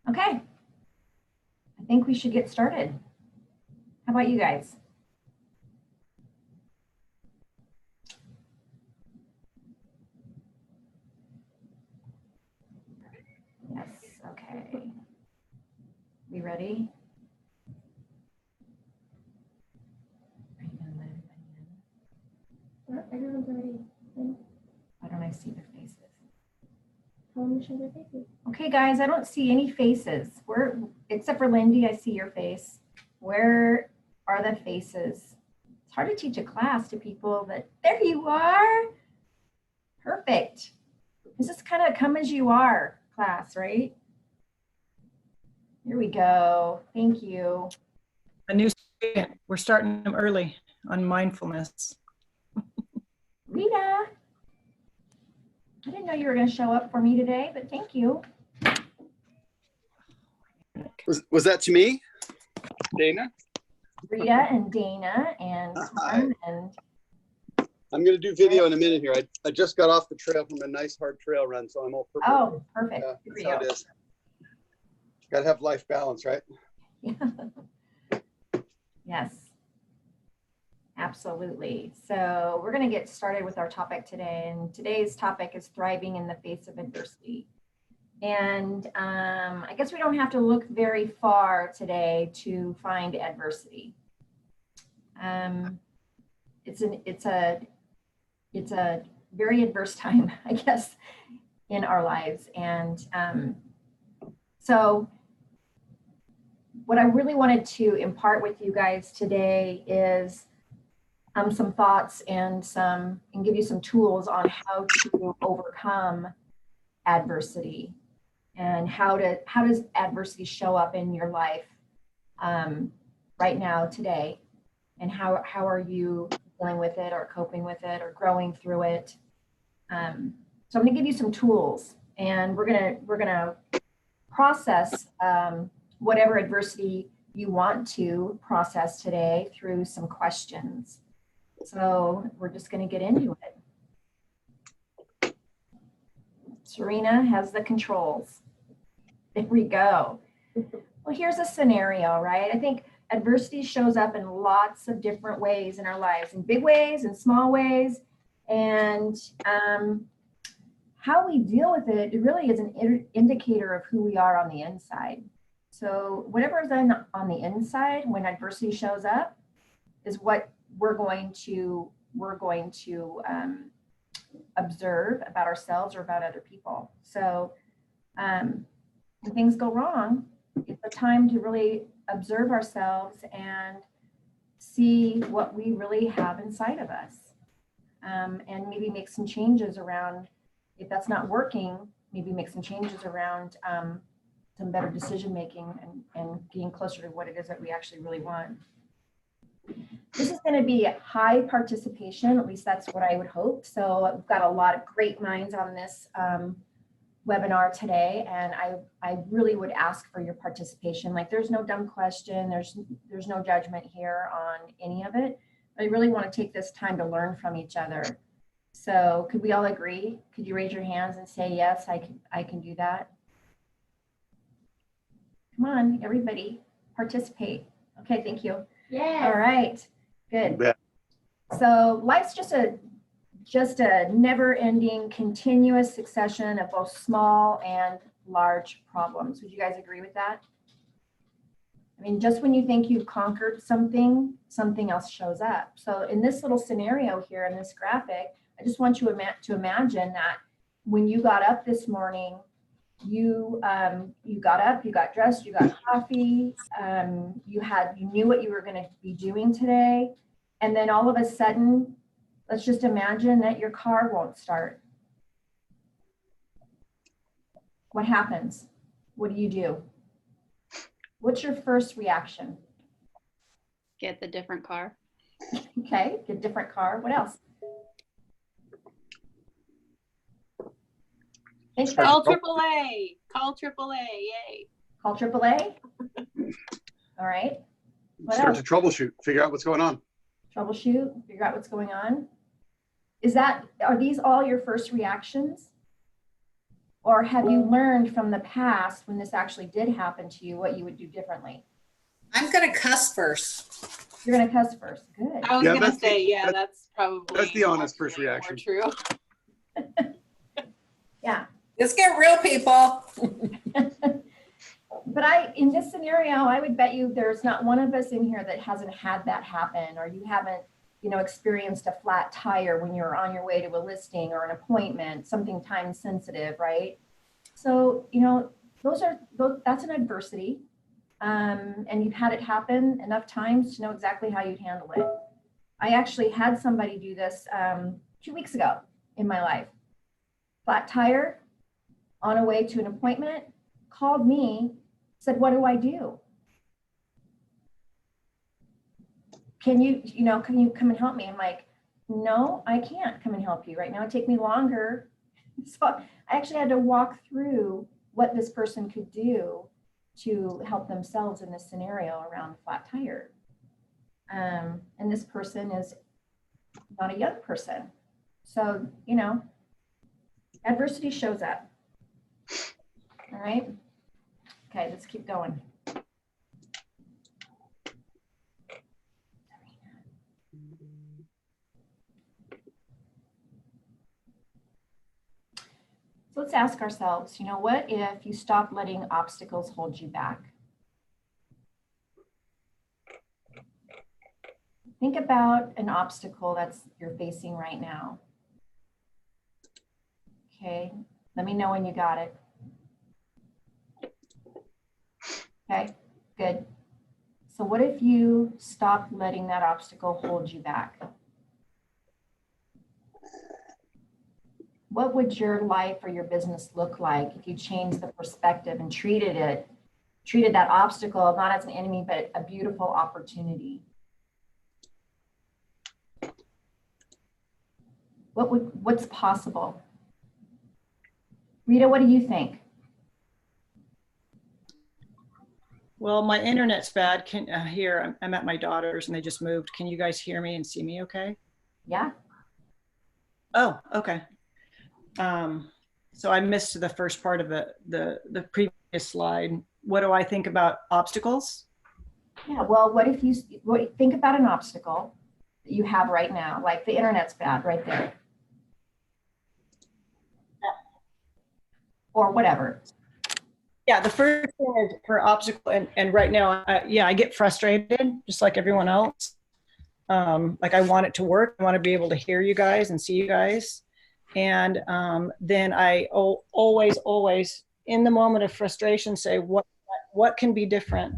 Okay, I think we should get started. How about you guys? Yes, okay. We ready? Are you gonna let everybody in? Everyone's already in. Why don't I see their faces? Tell them to show their faces. Okay, guys, I don't see any faces. Except for Lindy, I see your face. Where are the faces? It's hard to teach a class to people, but there you are. Perfect. This is kind of come as you are class, right? Here we go. Thank you. A new student. We're starting them early on mindfulness. Rita, I didn't know you were going to show up for me today, but thank you. Was that to me, Dana? Rita and Dana and Tom and I'm going to do video in a minute here. I just got off the trail from a nice hard trail run, so I'm all prepared. oh, perfect. Yeah, Here we that's how go. it is. Got to have life balance, right? Yeah. Yes, absolutely. So we're going to get started with our topic today. And today's topic is thriving in the face of adversity. And I guess we don't have to look very far today to find adversity. It's a very adverse time, I guess, in our lives. And so what I really wanted to impart with you guys today is some thoughts and give you some tools on how to overcome adversity and how does adversity show up in your life right now today, and how are you dealing with it or coping with it or growing through it. So I'm going to give you some tools, and we're gonna process whatever adversity you want to process today through some questions. So we're just going to get into it. Serena has the controls. There we go. Well, here's a scenario, right? I think adversity shows up in lots of different ways in our lives, in big ways and small ways. And how we deal with it, it really is an indicator of who we are on the inside. So whatever is on the inside when adversity shows up is what we're going to observe about ourselves or about other people. So when things go wrong, it's a time to really observe ourselves and see what we really have inside of us, and maybe make some changes around. If that's not working, maybe make some changes around some better decision making and getting closer to what it is that we actually really want. This is going to be high participation, at least that's what I would hope. So we've got a lot of great minds on this webinar today, and I really would ask for your participation. Like, there's no dumb question, there's no judgment here on any of it. I really want to take this time to learn from each other. So could we all agree? Could you raise your hands and say, yes, I can do that? Come on, everybody, participate. Okay, thank you. Yeah. All right, good. Yeah. So life's just a never-ending, continuous succession of both small and large problems. Would you guys agree with that? I mean, just when you think you've conquered something, something else shows up. So in this little scenario here in this graphic, I just want you to imagine that when you got up this morning, you got up, you got dressed, you got coffee, you knew what you were going to be doing today, and then all of a sudden, let's just imagine that your car won't start. What happens? What do? What's your first reaction? Get the different car. Okay, get a different car. What else? Call AAA. Call AAA. Yay. Call AAA. All right. What Start else? to troubleshoot, figure out what's going on. Troubleshoot, figure out what's going on. Are these all your first reactions? Or have you learned from the past when this actually did happen to you, what you would do differently? I'm gonna cuss first. You're gonna cuss first. Good. I was Yeah, gonna that's the- say, yeah, that's- that's probably. that's the honest first actually more reaction. True. Yeah. Let's get real, people. But in this scenario, I would bet you there's not one of us in here that hasn't had that happen, or you haven't, experienced a flat tire when you're on your way to a listing or an appointment, something time sensitive, right? So, that's an adversity. And you've had it happen enough times to know exactly how you'd handle it. I actually had somebody do this 2 weeks ago in my life. Flat tire, on a way to an appointment, called me, said, what do I do? Can you come and help me? I'm like, no, I can't come and help you right now. It'd take me longer. So I actually had to walk through what this person could do to help themselves in this scenario around the flat tire. And this person is not a young person. So, adversity shows up. All right. Okay, let's keep going. So let's ask ourselves, what if you stop letting obstacles hold you back? Think about an obstacle you're facing right now. Okay, let me know when you got it. Okay, good. So what if you stop letting that obstacle hold you back? What would your life or your business look like if you changed the perspective and treated that obstacle not as an enemy, but a beautiful opportunity? What's possible? Rita, what do you think? Well, my internet's bad. Here, I'm at my daughter's and they just moved. Can you guys hear me and see me okay? Yeah. Oh, okay. So I missed the first part of the previous slide. What do I think about obstacles? Yeah, well, what if you think about an obstacle that you have right now, like the internet's bad right there. Or whatever. Yeah, the first thing is for obstacle, and right now, I get frustrated just like everyone else. Like I want it to work. I want to be able to hear you guys and see you guys. And then I always, in the moment of frustration, say, what can be different?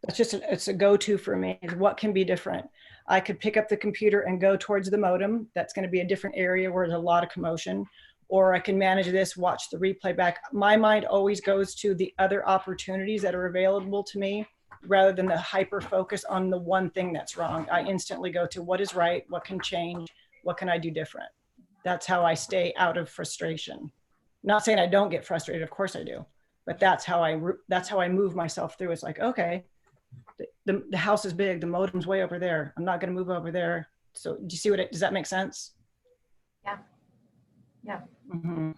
That's it's a go-to for me. What can be different? I could pick up the computer and go towards the modem. That's going to be a different area where there's a lot of commotion. Or I can manage this, watch the replay back. My mind always goes to the other opportunities that are available to me rather than the hyper focus on the one thing that's wrong. I instantly go to what is right, what can change, what can I do different? That's how I stay out of frustration. Not saying I don't get frustrated, of course I do, but that's how I move myself through. It's like, okay, the house is big, the modem's way over there. I'm not going to move over there. So do you see does that make sense? Yeah. Yeah. Mm-hmm.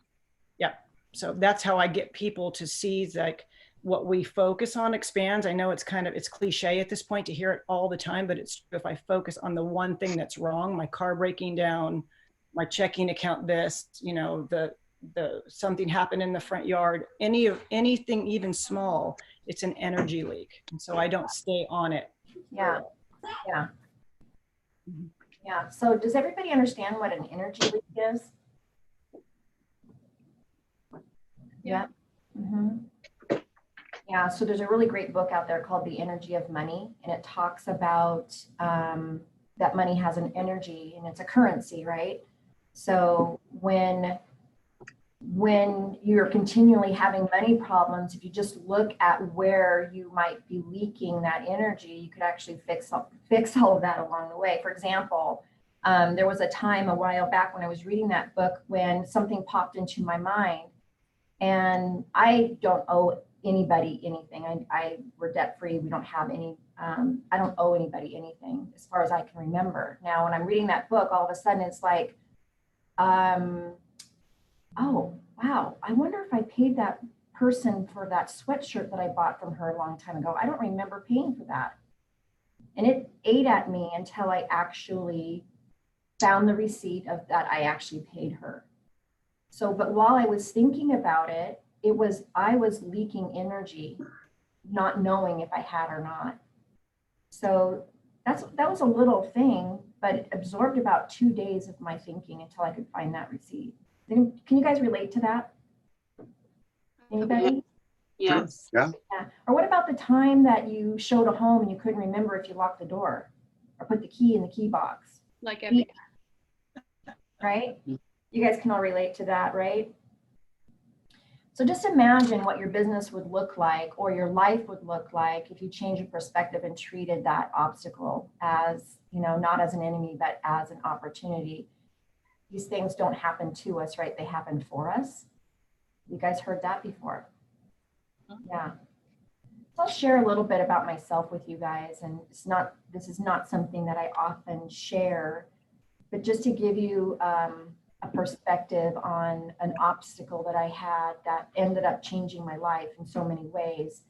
Yeah. So that's how I get people to see like what we focus on expands. I know it's cliche at this point to hear it all the time, but it's if I focus on the one thing that's wrong, my car breaking down, my checking account, the something happened in the front yard, anything even small, it's an energy leak. And so I don't stay on it. Yeah. Yeah. Yeah. So does everybody understand what an energy leak is? Yeah. Mm-hmm. Yeah. So there's a really great book out there called The Energy of Money, and it talks about that money has an energy and it's a currency, right? So when you're continually having money problems, if you just look at where you might be leaking that energy, you could actually fix all of that along the way. For example, there was a time a while back when I was reading that book when something popped into my mind. And I don't owe anybody anything. We're debt free. We don't have any, I don't owe anybody anything as far as I can remember. Now, when I'm reading that book, all of a sudden it's like, oh, wow, I wonder if I paid that person for that sweatshirt that I bought from her a long time ago. I don't remember paying for that. And it ate at me until I actually found the receipt of that I actually paid her. So, but while I was thinking about it, I was leaking energy, not knowing if I had or not. So that was a little thing, but it absorbed about 2 days of my thinking until I could find that receipt. Can you guys relate to that? Anybody? Yes. Yeah. Yeah. Or what about the time that you showed a home and you couldn't remember if you locked the door or put the key in the key box, Like every, right? You guys can all relate to that, right? So just imagine what your business would look like or your life would look like if you change your perspective and treated that obstacle as, not as an enemy, but as an opportunity. These things don't happen to us, right? They happen for us. You guys heard that before. Yeah. So I'll share a little bit about myself with you guys. And this is not something that I often share, but just to give you a perspective on an obstacle that I had that ended up changing my life in so many ways.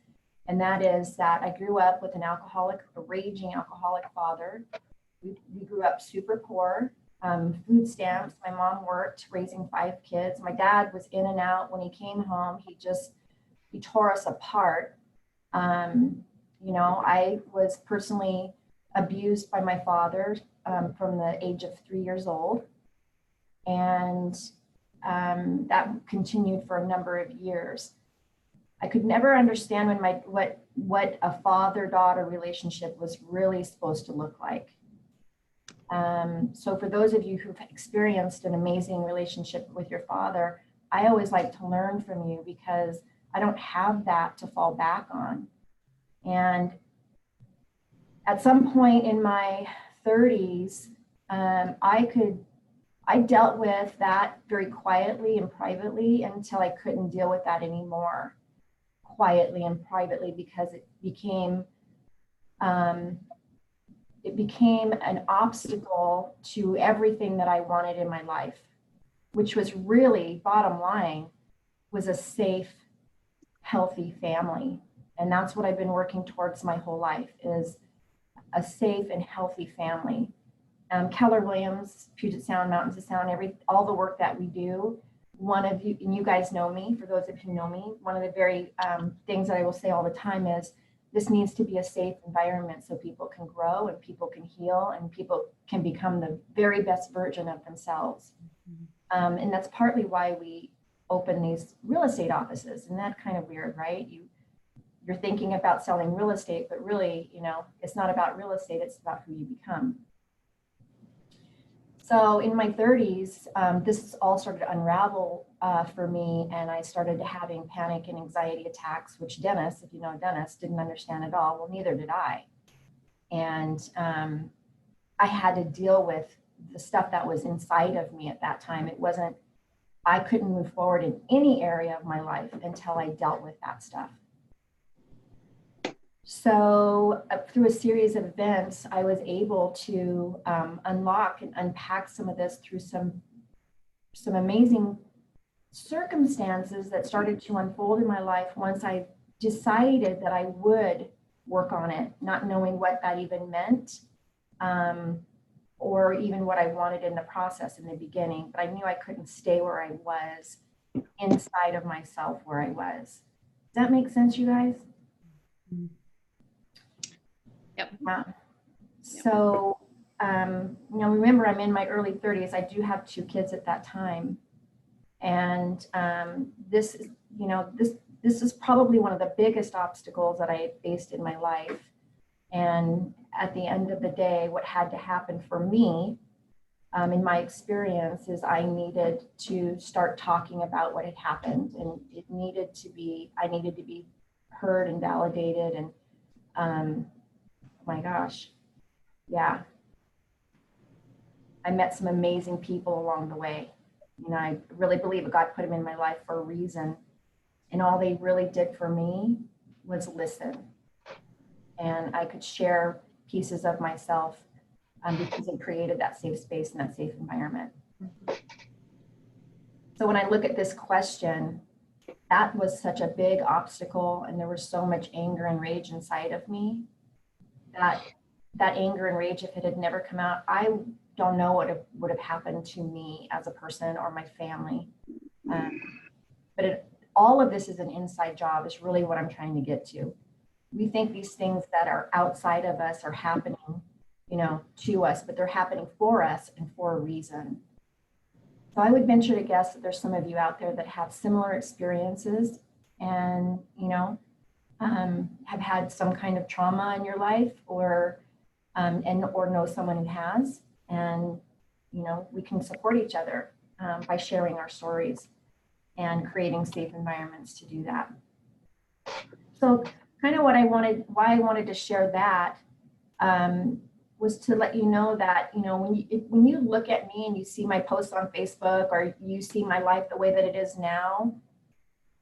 And that is that I grew up with a raging alcoholic father. We grew up super poor, food stamps. My mom worked raising 5 kids. My dad was in and out. When he came home, he tore us apart. I was personally abused by my father from the age of 3 years old. And that continued for a number of years. I could never understand what a father-daughter relationship was really supposed to look like. So for those of you who've experienced an amazing relationship with your father, I always like to learn from you because I don't have that to fall back on. And at some point in my 30s, I dealt with that very quietly and privately until I couldn't deal with that anymore, quietly and privately, because it became an obstacle to everything that I wanted in my life, which was really, bottom line, was a safe, healthy family. And that's what I've been working towards my whole life, is a safe and healthy family. Keller Williams, Puget Sound, Mountains of Sound, all the work that we do, one of you, and you guys know me, for those of you who know me, one of the very things that I will say all the time is this needs to be a safe environment so people can grow and people can heal and people can become the very best version of themselves. And that's partly why we open these real estate offices. Isn't that kind of weird, right? You're thinking about selling real estate, but really, it's not about real estate, it's about who you become. So in my 30s, this all started to unravel for me, and I started having panic and anxiety attacks, which Dennis, if you know Dennis, didn't understand at all. Well, neither did I. And I had to deal with the stuff that was inside of me at that time. I couldn't move forward in any area of my life until I dealt with that stuff. So through a series of events, I was able to unlock and unpack some of this through some amazing circumstances that started to unfold in my life once I decided that I would work on it, not knowing what that even meant, or even what I wanted in the process in the beginning. But I knew I couldn't stay where I was, inside of myself where I was. Does that make sense, you guys? Yep. Yeah. So, remember, I'm in my early 30s. I do have 2 kids at that time. And this is probably one of the biggest obstacles that I faced in my life. And at the end of the day, what had to happen for me, in my experience, is I needed to start talking about what had happened, and I needed to be heard and validated. And my gosh, yeah, I met some amazing people along the way. I really believe God put them in my life for a reason, and all they really did for me was listen. And I could share pieces of myself because it created that safe space and that safe environment. So when I look at this question, that was such a big obstacle, and there was so much anger and rage inside of me that anger and rage, if it had never come out, I don't know what would have happened to me as a person or my family. But all of this is an inside job, is really what I'm trying to get to. We think these things that are outside of us are happening, to us, but they're happening for us and for a reason. So I would venture to guess that there's some of you out there that have similar experiences and, have had some kind of trauma in your life or know someone who has. And, we can support each other by sharing our stories and creating safe environments to do that. So kind of why I wanted to share that was to let you know that, when you look at me and you see my posts on Facebook or you see my life the way that it is now,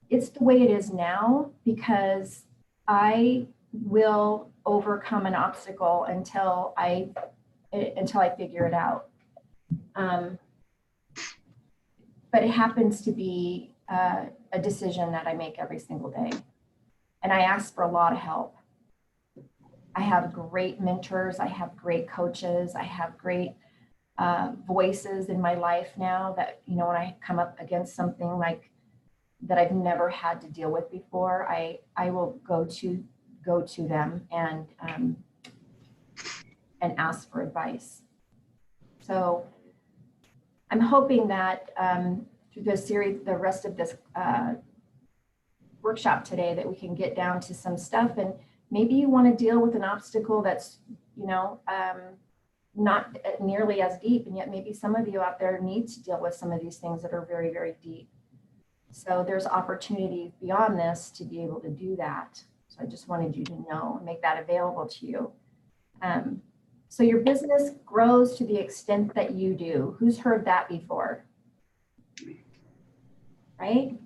it's the way it is now because I will overcome an obstacle until I figure it out. But it happens to be a decision that I make every single day. And I ask for a lot of help. I have great mentors. I have great coaches. I have great voices in my life now that, when I come up against something like that I've never had to deal with before, I will go to them and ask for advice. So I'm hoping that through this series, the rest of this workshop today, that we can get down to some stuff. And maybe you want to deal with an obstacle that's, not nearly as deep. And yet maybe some of you out there need to deal with some of these things that are very, very deep. So there's opportunities beyond this to be able to do that. So I just wanted you to know and make that available to you. So your business grows to the extent that you do. Who's heard that before? Right?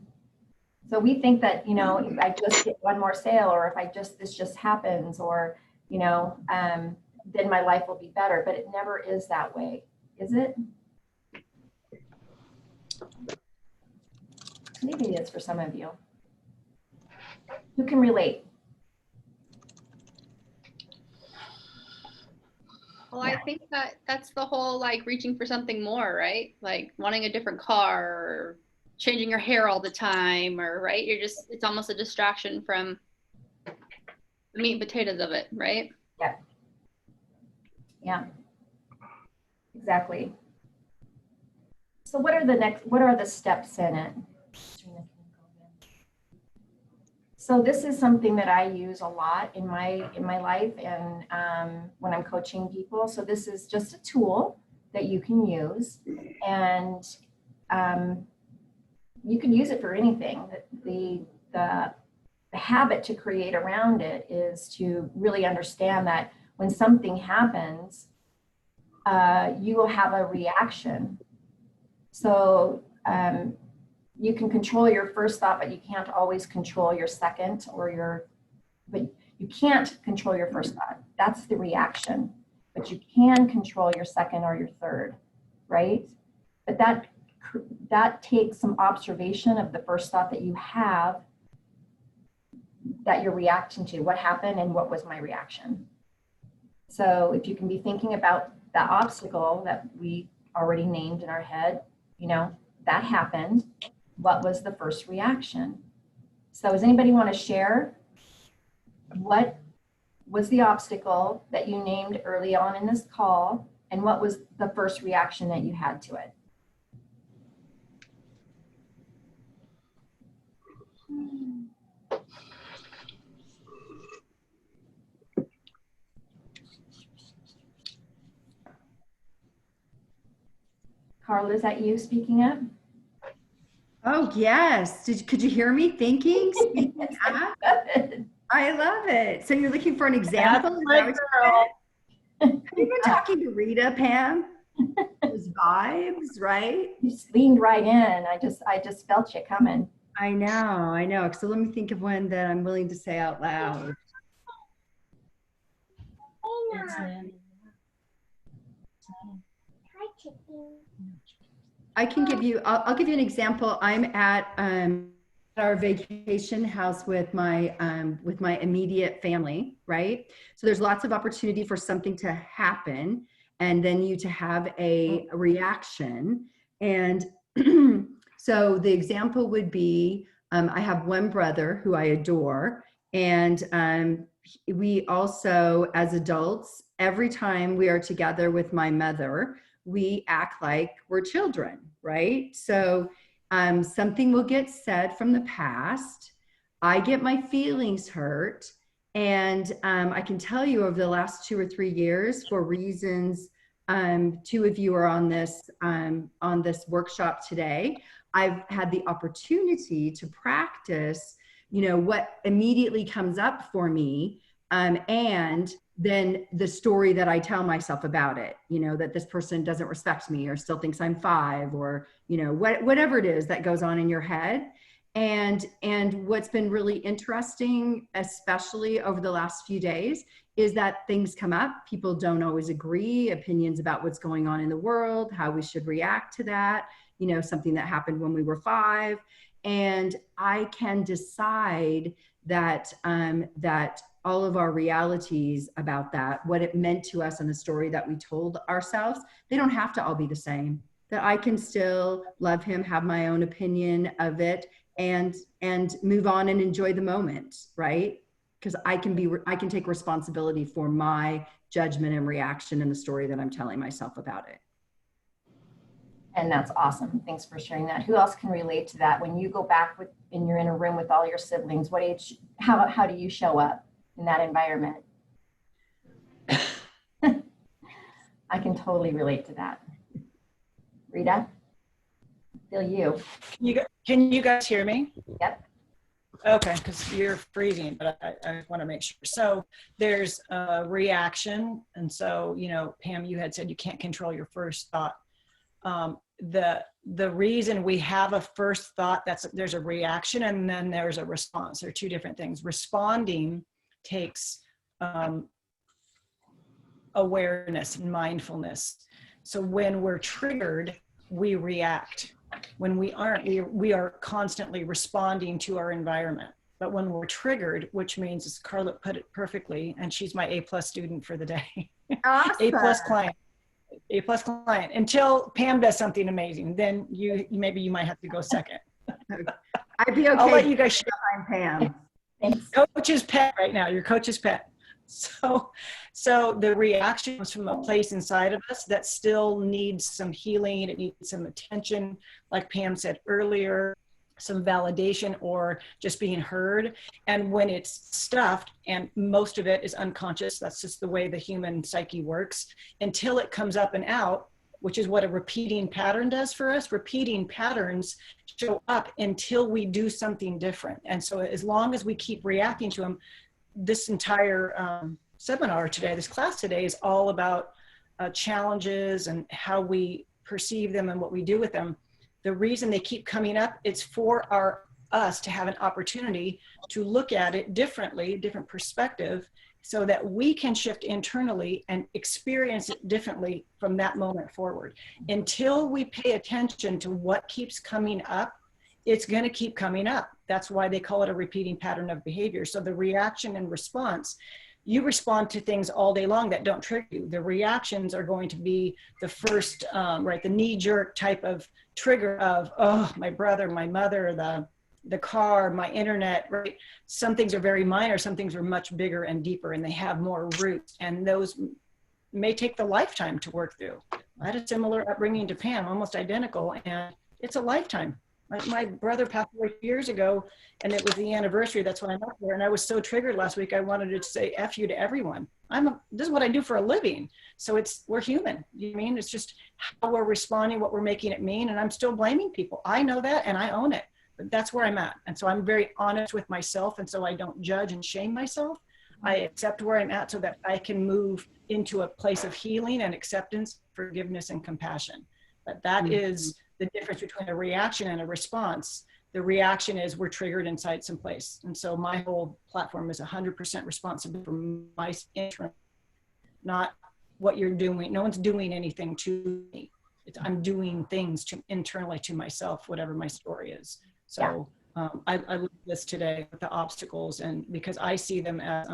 So we think that, if I just get one more sale, or if this just happens, or, then my life will be better, but it never is that way, is it? Maybe it is for some of you. Who can relate? Well, I think that's the whole reaching for something more, right? Like wanting a different car or changing your hair all the time, or right? It's almost a distraction from the meat and potatoes of it, right? Yeah. Yeah. Exactly. So what are the steps in it? So this is something that I use a lot in my life and when I'm coaching people. So this is just a tool that you can use, and you can use it for anything. The habit to create around it is to really understand that when something happens, you will have a reaction. So you can control your first thought, but you can't always control your second but you can't control your first thought. That's the reaction, but you can control your second or your third, right? But that takes some observation of the first thought that you have, that you're reacting to. What happened and what was my reaction? So if you can be thinking about that obstacle that we already named in our head, that happened. What was the first reaction? So does anybody want to share what was the obstacle that you named early on in this call, and what was the first reaction that you had to it? Carla, is that you speaking up? Oh, yes. Could you hear me thinking? Speaking up? I love it. So you're looking for an example? That's my girl. Have you been talking to Rita, Pam? Those vibes, right? You just leaned right in. I just felt you coming. I know. So let me think of one that I'm willing to say out loud. I can give you, I'll give you an example. I'm at our vacation house with my immediate family, right? So there's lots of opportunity for something to happen and then you to have a reaction. And so the example would be, I have one brother who I adore, and we also, as adults, every time we are together with my mother, we act like we're children, right? So something will get said from the past. I get my feelings hurt. And I can tell you over the last 2 or 3 years, for reasons, 2 of you are on this workshop today, I've had the opportunity to practice, what immediately comes up for me, and then the story that I tell myself about it, that this person doesn't respect me or still thinks I'm 5, or, whatever it is that goes on in your head. And what's been really interesting, especially over the last few days, is that things come up. People don't always agree, opinions about what's going on in the world, how we should react to that, something that happened when we were 5. And I can decide that, that all of our realities about that, what it meant to us and the story that we told ourselves, they don't have to all be the same. That I can still love him, have my own opinion of it, and move on and enjoy the moment, right? Because I can take responsibility for my judgment and reaction in the story that I'm telling myself about it. And that's awesome. Thanks for sharing that. Who else can relate to that? When you go back and you're in a room with all your siblings, what age, how do you show up in that environment? I can totally relate to that. Rita, feel you. Can you guys hear me? Yep. Okay, because you're freezing, but I want to make sure. So there's a reaction. And so, Pam, you had said you can't control your first thought. The reason we have a first thought, there's a reaction and then there's a response. They're 2 different things. Responding takes awareness and mindfulness. So when we're triggered, we react. When we aren't, we are constantly responding to our environment. But when we're triggered, which means, as Carla put it perfectly, and she's my A+ student for the day, Awesome. A+ client, until Pam does something amazing, then maybe you might have to go second. I'd be okay. I'll let you guys share. I'm Pam. Thanks. Coach's pet right now, your coach's pet. So the reaction comes from a place inside of us that still needs some healing. It needs some attention, like Pam said earlier, some validation or just being heard. And when it's stuffed, and most of it is unconscious, that's just the way the human psyche works, until it comes up and out, which is what a repeating pattern does for us. Repeating patterns show up until we do something different. And so as long as we keep reacting to them, this entire seminar today, this class today, is all about challenges and how we perceive them and what we do with them. The reason they keep coming up, it's for us to have an opportunity to look at it differently, different perspective, so that we can shift internally and experience it differently from that moment forward. Until we pay attention to what keeps coming up, it's going to keep coming up. That's why they call it a repeating pattern of behavior. So the reaction and response, you respond to things all day long that don't trigger you. The reactions are going to be the first, right, the knee-jerk type of trigger of, oh, my brother, my mother, the car, my internet, right? Some things are very minor, some things are much bigger and deeper, and they have more roots, and those may take the lifetime to work through. I had a similar upbringing to Pam, almost identical, and it's a lifetime. My brother passed away 2 years ago, and it was the anniversary. That's why I'm up there. And I was so triggered last week, I wanted to say F you to everyone. This is what I do for a living. So we're human. You know what I mean? It's just how we're responding, what we're making it mean. And I'm still blaming people. I know that, and I own it. But that's where I'm at. And so I'm very honest with myself. And so I don't judge and shame myself. I accept where I'm at so that I can move into a place of healing and acceptance, forgiveness, and compassion. But that is the difference between a reaction and a response. The reaction is we're triggered inside some place. And so my whole platform is 100% responsible for my internal, not what you're doing. No one's doing anything to me. I'm doing things internally to myself, whatever my story is. So I love this today with the obstacles, and because I see them as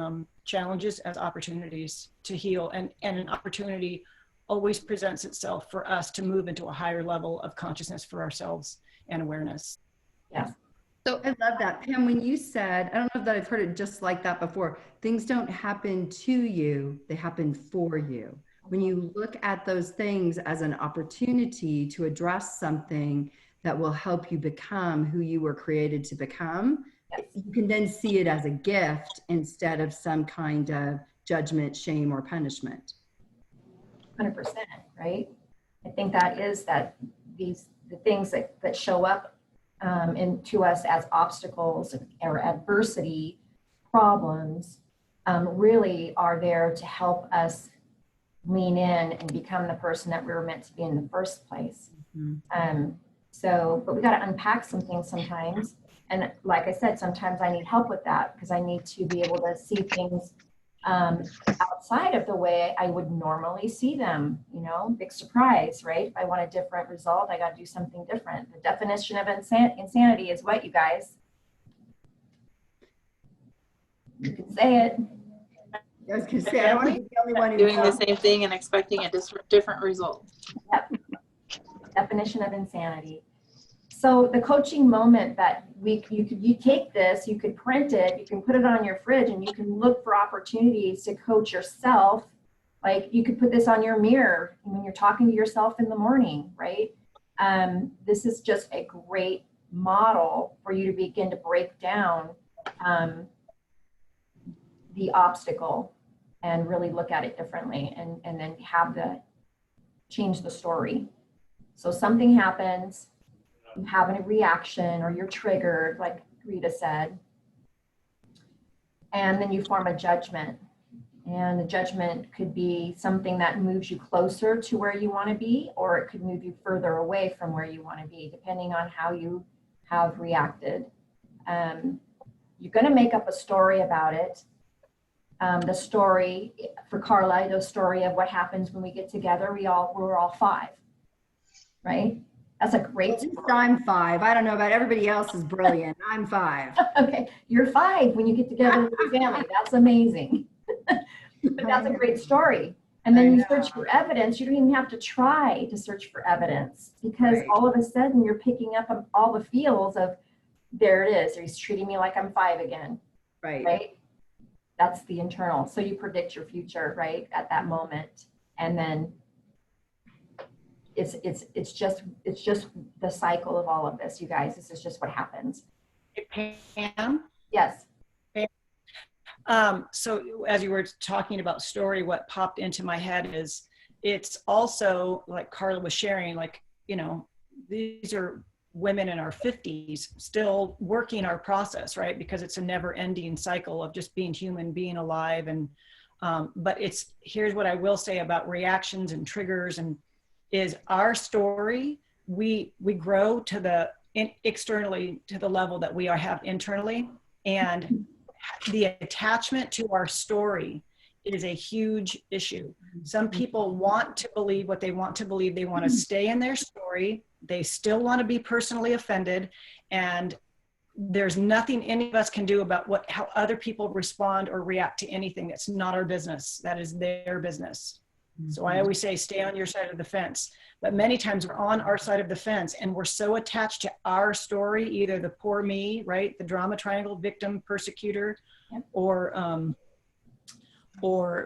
challenges, as opportunities to heal, and an opportunity always presents itself for us to move into a higher level of consciousness for ourselves and awareness. Yes. So I love that. Pam, when you said, I don't know that I've heard it just like that before, things don't happen to you, they happen for you. When you look at those things as an opportunity to address something that will help you become who you were created to become, you can then see it as a gift instead of some kind of judgment, shame, or punishment. 100%, right? I think that is that the things that show up to us as obstacles or adversity, problems, really are there to help us lean in and become the person that we were meant to be in the first place. But we got to unpack some things sometimes. And like I said, sometimes I need help with that because I need to be able to see things outside of the way I would normally see them, big surprise, right? If I want a different result, I got to do something different. The definition of insanity is what, you guys? You can say it. I was going to say, I don't want to be the only one who Doing the same thing and expecting a different result. Yep. Definition of insanity. So the coaching moment that you take this, you could print it, you can put it on your fridge, and you can look for opportunities to coach yourself. Like you could put this on your mirror when you're talking to yourself in the morning, right? This is just a great model for you to begin to break down the obstacle and really look at it differently, and then change the story. So something happens, you have a reaction, or you're triggered, like Rita said, and then you form a judgment. And the judgment could be something that moves you closer to where you want to be, or it could move you further away from where you want to be, depending on how you have reacted. You're going to make up a story about it. The story for Carla, the story of what happens when we get together, we're all 5, right? That's a great story. I'm 5. I don't know about everybody else is brilliant. I'm 5. Okay, you're 5 when you get together with your family. That's amazing. But that's a great story. And then you search for evidence. You don't even have to try to search for evidence, because all of a sudden you're picking up on all the feels of, there it is. He's treating me like I'm 5 again. Right? That's the internal. So you predict your future, right, at that moment. And then it's just the cycle of all of this, you guys. This is just what happens. Pam? Yes. So as you were talking about story, what popped into my head is, it's also like Carla was sharing, like, these are women in our 50s still working our process, right? Because it's a never ending cycle of just being human, being alive. And, but here's what I will say about reactions and triggers, and is our story, we grow to externally to the level that we have internally. And the attachment to our story is a huge issue. Some people want to believe what they want to believe. They want to stay in their story. They still want to be personally offended. And there's nothing any of us can do about how other people respond or react to anything. That's not our business. That is their business. So I always say, stay on your side of the fence. But many times we're on our side of the fence and we're so attached to our story, either the poor me, right? The drama triangle, victim, persecutor, or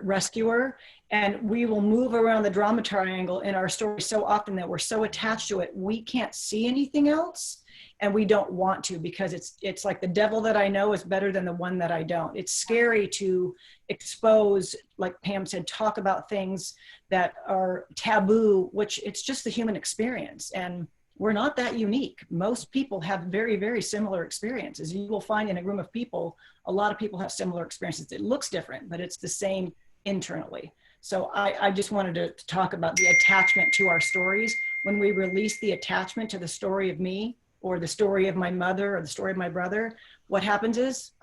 rescuer. And we will move around the drama triangle in our story so often that we're so attached to it, we can't see anything else. And we don't want to, because it's like the devil that I know is better than the one that I don't. It's scary to expose, like Pam said, talk about things that are taboo, which it's just the human experience. And we're not that unique. Most people have very, very similar experiences. You will find in a room of people, a lot of people have similar experiences. It looks different, but it's the same internally. So I just wanted to talk about the attachment to our stories. When we release the attachment to the story of me, or the story of my mother, or the story of my brother, what happens is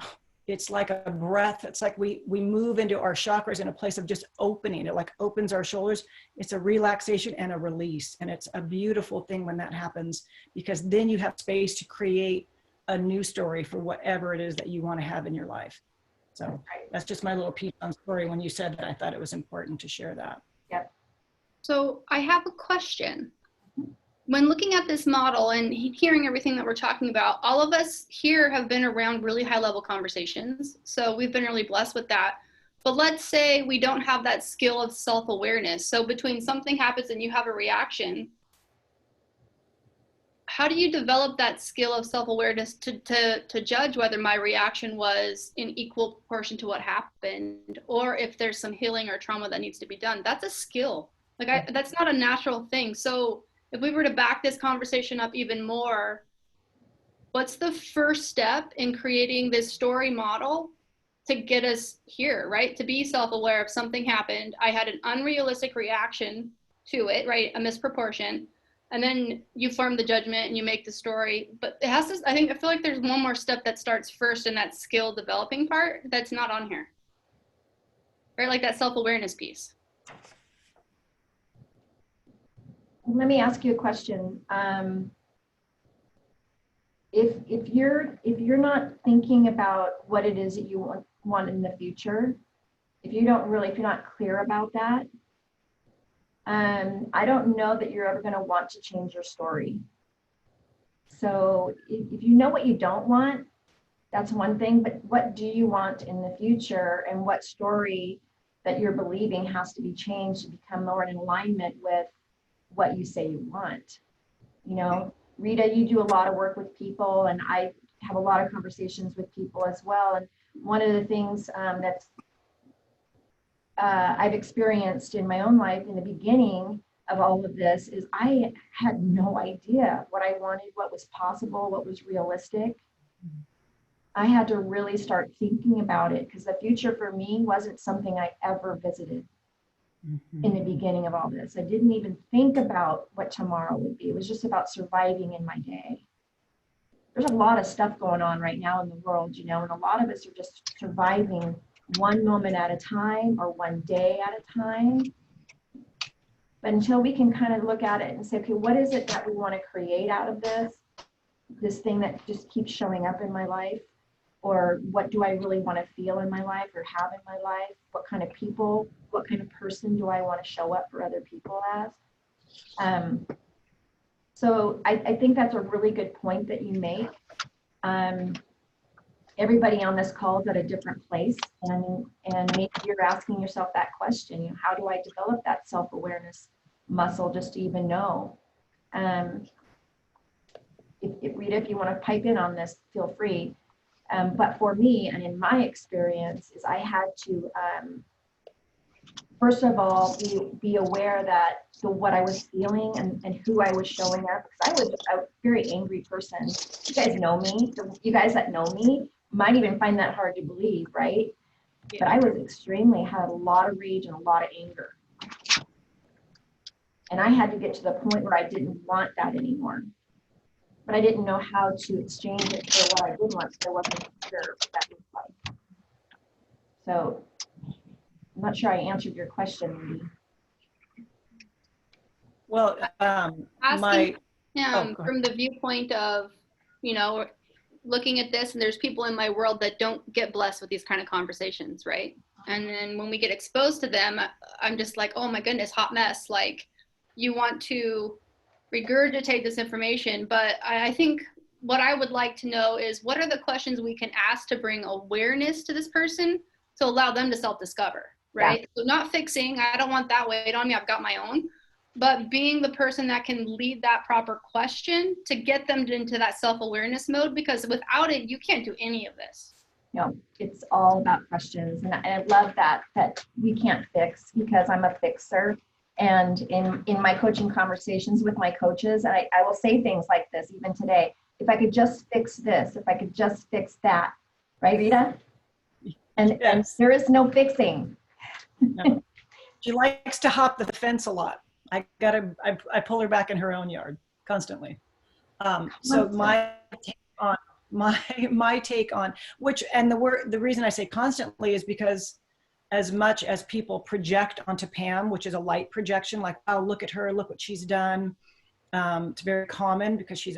it's like a breath. It's like we move into our chakras in a place of just opening. It like opens our shoulders. It's a relaxation and a release. And it's a beautiful thing when that happens, because then you have space to create a new story for whatever it is that you want to have in your life. So that's just my little piece on story. When you said that, I thought it was important to share that. Yep. So I have a question. When looking at this model and hearing everything that we're talking about, all of us here have been around really high level conversations. So we've been really blessed with that. But let's say we don't have that skill of self-awareness. So between something happens and you have a reaction, how do you develop that skill of self-awareness to judge whether my reaction was in equal proportion to what happened, or if there's some healing or trauma that needs to be done? That's a skill. Like that's not a natural thing. So if we were to back this conversation up even more, what's the first step in creating this story model to get us here, right? To be self-aware of something happened, I had an unrealistic reaction to it, right? A misproportion. And then you form the judgment and you make the story. But it has to, I feel like there's one more step that starts first in that skill developing part that's not on here. Right? Like that self-awareness piece. Let me ask you a question. If you're not thinking about what it is that you want in the future, if you're not clear about that, I don't know that you're ever going to want to change your story. So if you know what you don't want, that's one thing, but what do you want in the future, and what story that you're believing has to be changed to become more in alignment with what you say you want? You know, Rita, you do a lot of work with people, and I have a lot of conversations with people as well. And one of the things that's I've experienced in my own life in the beginning of all of this is I had no idea what I wanted, what was possible, what was realistic. I had to really start thinking about it, because the future for me wasn't something I ever visited in the beginning of all this. I didn't even think about what tomorrow would be. It was just about surviving in my day. There's a lot of stuff going on right now in the world, you know, and a lot of us are just surviving one moment at a time or one day at a time. But until we can kind of look at it and say, okay, what is it that we want to create out of this thing that just keeps showing up in my life? Or what do I really want to feel in my life or have in my life? What kind of people, what kind of person do I want to show up for other people as? So I think that's a really good point that you make. Everybody on this call is at a different place, and maybe you're asking yourself that question, you know, how do I develop that self-awareness muscle just to even know? Rita, if you want to pipe in on this, feel free. But for me, and in my experience, is I had to, first of all, be aware that what I was feeling and who I was showing up, because I was a very angry person. You guys know me. You guys that know me might even find that hard to believe, right? Yeah. But I was had a lot of rage and a lot of anger. And I had to get to the point where I didn't want that anymore. But I didn't know how to exchange it for what I did want, because I wasn't sure what that looked like. So I'm not sure I answered your question, Mindy. Well, asking from the viewpoint of, you know, looking at this, and there's people in my world that don't get blessed with these kind of conversations, right? And then when we get exposed to them, I'm just like, oh my goodness, hot mess. Like, you want to regurgitate this information, but I think what I would like to know is, what are the questions we can ask to bring awareness to this person to allow them to self-discover, right? Yeah. So not fixing, I don't want that weight on me, I've got my own, but being the person that can lead that proper question to get them into that self-awareness mode, because without it, you can't do any of this. No, it's all about questions. And I love that we can't fix, because I'm a fixer. And in my coaching conversations with my coaches, and I will say things like this even today: if I could just fix this, if I could just fix that, right, Rita? And, yes. And there is no fixing. No. She likes to hop the fence a lot. I pull her back in her own yard constantly. So my my take on which, and the reason I say constantly is because as much as people project onto Pam, which is a light projection, like, oh, look at her, look what she's done. It's very common because she's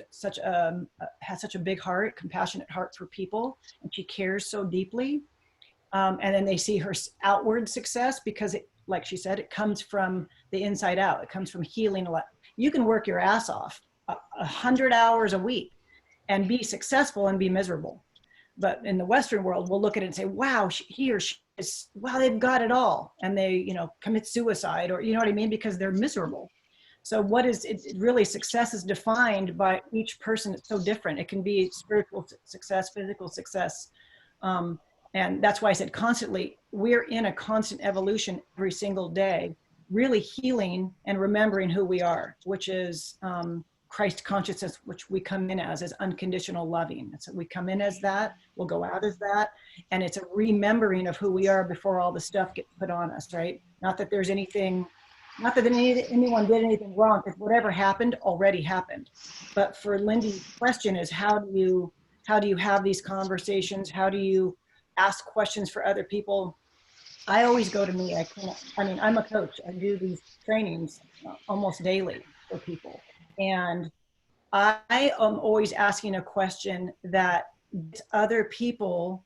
has such a big heart, compassionate heart for people, and she cares so deeply. And then they see her outward success because it, like she said, it comes from the inside out. It comes from healing a lot. You can work your ass off 100 hours a week and be successful and be miserable. But in the Western world, we'll look at it and say, wow, he or she is, wow, they've got it all. And they, you know, commit suicide, or, you know what I mean? Because they're miserable. So what is it really, success is defined by each person. It's so different. It can be spiritual success, physical success. And that's why I said constantly, we're in a constant evolution every single day, really healing and remembering who we are, which is Christ consciousness, which we come in as unconditional loving. So we come in as that, we'll go out as that. And it's a remembering of who we are before all the stuff gets put on us, right? Not that there's anything, not that anyone did anything wrong, because whatever happened already happened. But for Lindy's question is, how do you have these conversations? How do you ask questions for other people? I always go to me. I mean, I'm a coach. I do these trainings almost daily for people. And I am always asking a question that gets other people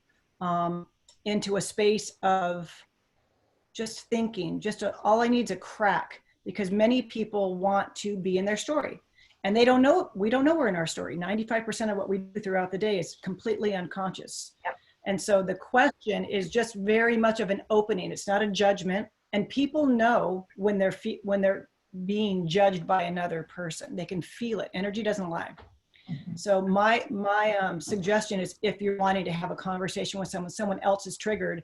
into a space of just thinking, all I need is a crack, because many people want to be in their story and they don't know, we don't know we're in our story. 95% of what we do throughout the day is completely unconscious. Yep. And so the question is just very much of an opening. It's not a judgment. And people know when they're being judged by another person. They can feel it. Energy doesn't lie. Mm-hmm. So my suggestion is, if you're wanting to have a conversation with someone else is triggered,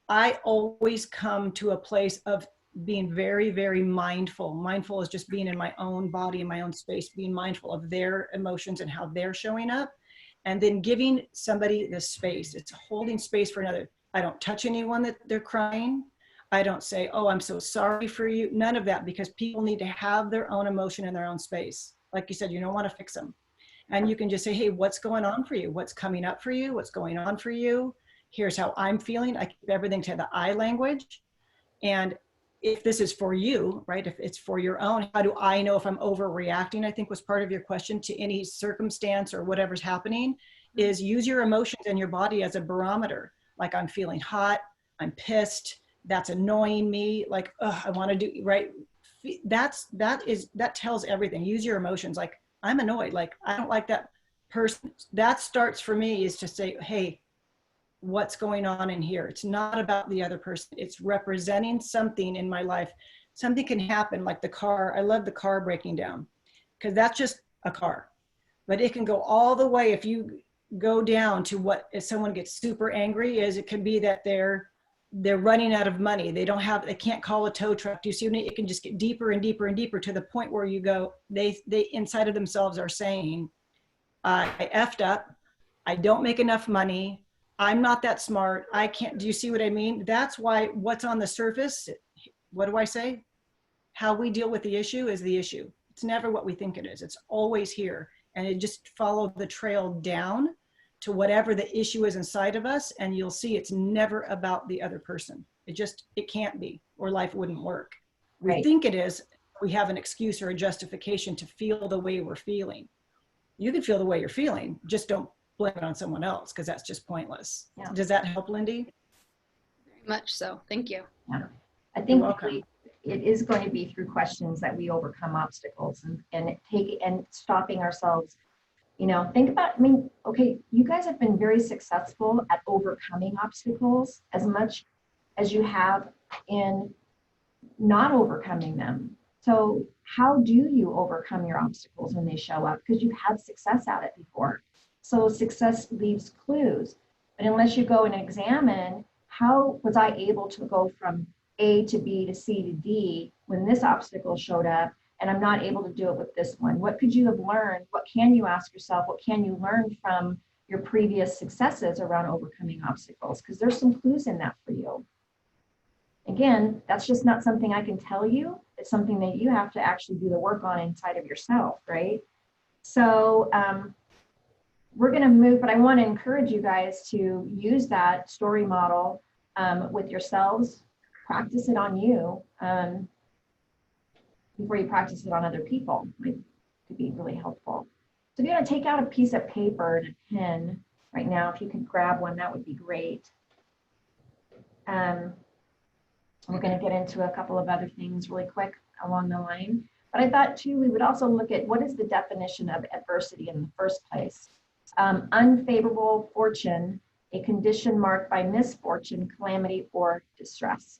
I always come to a place of being very, very mindful. Mindful is just being in my own body, in my own space, being mindful of their emotions and how they're showing up. And then giving somebody the space. It's holding space for another. I don't touch anyone that they're crying. I don't say, oh, I'm so sorry for you. None of that, because people need to have their own emotion in their own space. Like you said, you don't want to fix them. And you can just say, hey, what's going on for you? What's coming up for you? What's going on for you? Here's how I'm feeling. I keep everything to the I language. And if this is for you, right, if it's for your own, how do I know if I'm overreacting? I think was part of your question to any circumstance or whatever's happening, is use your emotions and your body as a barometer. Like, I'm feeling hot, I'm pissed, that's annoying me, like, I want to do, right? That tells everything. Use your emotions. Like, I'm annoyed, like, I don't like that person. That starts for me is to say, hey, what's going on in here? It's not about the other person. It's representing something in my life. Something can happen, like the car. I love the car breaking down, because that's just a car. But it can go all the way, if you go down to what, if someone gets super angry, is it can be that they're running out of money. They can't call a tow truck. Do you see what I mean? It can just get deeper and deeper and deeper to the point where you go, they inside of themselves are saying, I effed up. I don't make enough money. I'm not that smart. I can't, do you see what I mean? That's why what's on the surface, what do I say? How we deal with the issue is the issue. It's never what we think it is. It's always here. And it just follow the trail down to whatever the issue is inside of us. And you'll see it's never about the other person. It can't be, or life wouldn't work. We Right. think it is. We have an excuse or a justification to feel the way we're feeling. You can feel the way you're feeling, just don't blame it on someone else, because that's just pointless. Yeah. Does that help, Lindy? Very much so. Thank you. Yeah. I think it is going to be through questions that we overcome obstacles, and stopping ourselves. You know, think about, I mean, okay, you guys have been very successful at overcoming obstacles as much as you have in not overcoming them. So how do you overcome your obstacles when they show up? Because you've had success at it before. So success leaves clues. But unless you go and examine, how was I able to go from A to B to C to D when this obstacle showed up, and I'm not able to do it with this one? What could you have learned? What can you ask yourself? What can you learn from your previous successes around overcoming obstacles? Because there's some clues in that for you. Again, that's just not something I can tell you. It's something that you have to actually do the work on inside of yourself, right? So we're going to move, but I want to encourage you guys to use that story model with yourselves. Practice it on you before you practice it on other people. It could be really helpful. So if you're going to take out a piece of paper and a pen right now, if you could grab one, that would be great. We're going to get into a couple of other things really quick along the line. But I thought too, we would also look at what is the definition of adversity in the first place. Unfavorable fortune, a condition marked by misfortune, calamity, or distress.